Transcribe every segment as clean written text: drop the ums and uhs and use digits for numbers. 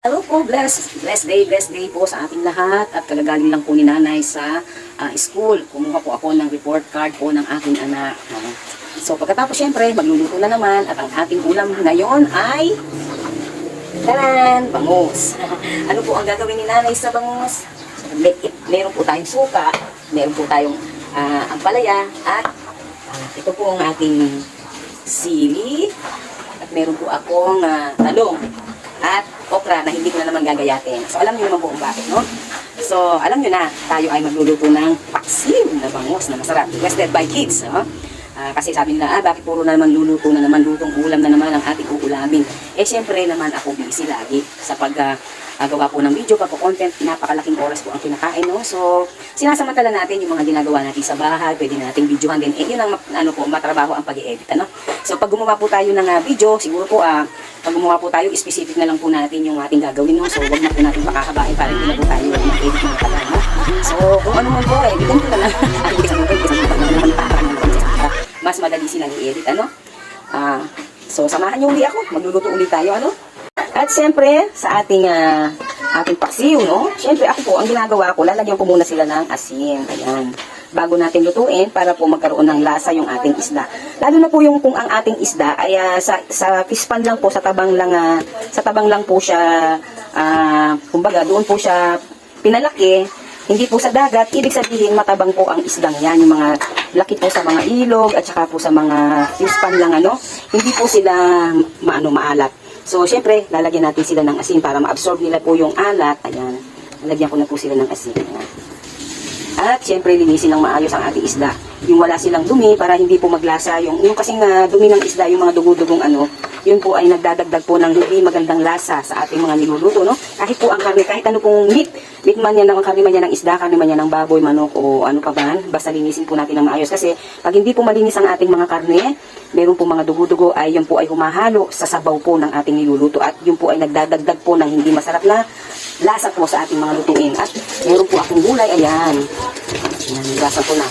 Hello po, blessed day po sa ating lahat at kagagaling lang po ni nanay sa school. Kumuha po ako ng report card po ng aking anak. So pagkatapos syempre, magluluto na naman at ang ating ulam ngayon ay taran, bangus. Ano po ang gagawin ni nanay sa bangus? Meron po tayong suka, meron po tayong ampalaya at ito po ang ating sili at meron po akong talong at okra na hindi ko na naman gagayatin. So, alam niyo naman po kung bakit, no? So, alam niyo na, tayo ay magluluto ng paksiw na bangus na masarap. Requested by kids, no? Kasi sabi nila, bakit puro na naman luluto na naman, lutong ulam na naman ang ating uulamin. Siyempre naman ako busy lagi sa paggawa po ng video, pagpo-content, napakalaking oras po ang kinakain, no? So, sinasamantala natin yung mga ginagawa natin sa bahay, pwede nating videohan din. Yun ang matrabaho ang pag-i-edit, ano? So, pag gumawa po tayo ng video, siguro po, pag gumawa po tayo, specific na lang po natin yung ating gagawin, no? So, wag na po natin pakahabain para hindi na po tayo mag-edit ng tagal, no? So, kung ano man po, editin ko na lang. Mas madali silang i-edit, ano? So, samahan niyo uli ako. Magluluto ulit tayo, ano? At siyempre, sa ating paksiw, no? Siyempre, ako po, ang ginagawa ko, lalagyan ko muna sila ng asin. Ayan. Bago natin lutuin, para po magkaroon ng lasa yung ating isda. Lalo na po yung kung ang ating isda ay sa fish pan lang po, sa tabang lang po siya, kumbaga, doon po siya pinalaki. Hindi po sa dagat, ibig sabihin matabang po ang isdang yan, yung mga laki po sa mga ilog at saka po sa mga fish pan lang, ano, hindi po sila maalat. So, syempre, lalagyan natin sila ng asin para ma-absorb nila po yung alat. Ayan, lalagyan ko na po sila ng asin. Ayan. At syempre, linisin ng maayos ang ating isda. Yung wala silang dumi para hindi po maglasa. Yung kasing dumi ng isda, yung mga dugo-dugong yun po ay nagdadagdag po ng hindi magandang lasa sa ating mga niluluto, no? Kahit po ang karne, kahit ano pong meat man yan, karne man yan ng isda, karne man yan ng baboy, manok, o ano pa ba, basta linisin po natin ng maayos. Kasi pag hindi po malinis ang ating mga karne, meron po mga dugo-dugo, ay yun po ay humahalo sa sabaw po ng ating niluluto. At yun po ay nagdadagdag po ng hindi masarap na lasa po sa ating mga lutuin. At meron po akong gulay, ayan. Ayan, lasa po na.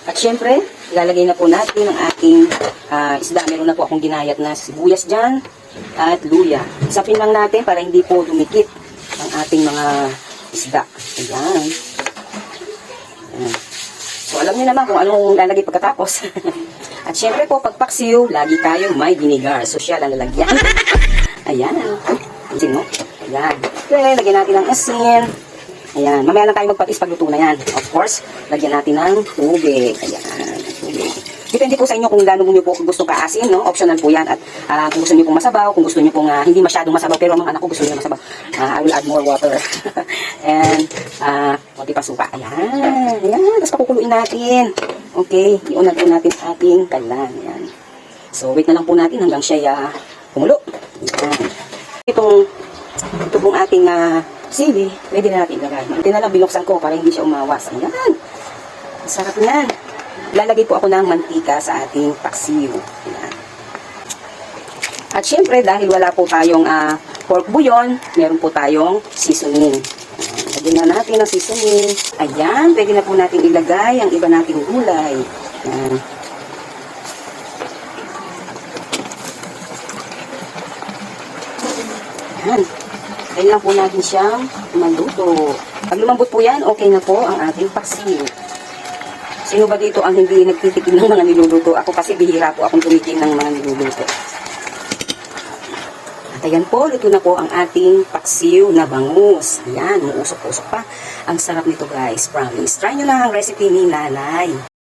At syempre, ilalagay na po natin ang ating isda. Meron na po akong ginayat na sibuyas dyan at luya. Isapin lang natin para hindi po dumikit ang ating mga isda. Ayan. Ayan. So, alam niyo naman kung anong lalagay pagkatapos. At syempre po, pagpaksiw, lagi tayong may vinegar. Social ang lalagyan. Ayan. Asin mo? Ayan. Okay, lagyan natin ng asin. Ayan. Mamaya lang tayo magpatis pagluto na yan. Of course, lagyan natin ng tubig. Ayan. Tubig. Depende po sa inyo kung gaano niyo po gusto kaasin, no? Optional po yan. At kung gusto niyo pong masabaw, kung gusto niyo pong hindi masyadong masabaw, pero ang mga anak ko gusto niyo masabaw, I will add more water. And, konti pa suka. Ayan. Ayan. Tapos pakukuluin natin. Okay. Iunan po natin sa ating kalan. Ayan. So, wait na lang po natin hanggang siya kumulo. Ayan. Ito pong ating sili, pwede na natin ilagay. Ito na lang binuksan ko para hindi siya umawas. Ayan. Masarap yan. Lalagay po ako ng mantika sa ating paksiw. Ayan. At syempre, dahil wala po tayong pork bouillon, meron po tayong seasoning. Lagyan na natin ang seasoning. Ayan, pwede na po natin ilagay ang iba nating gulay. Ayan. Ayan. Kaya lang po natin siyang maluto. Pag lumambot po yan, okay na po ang ating paksiw. Sino ba dito ang hindi nagtitikim ng mga niluluto? Ako kasi bihira po akong tumikim ng mga niluluto. At ayan po, luto na po ang ating paksiw na bangus. Ayan, umuusok-usok pa. Ang sarap nito guys, promise. Try nyo lang ang recipe ni nanay.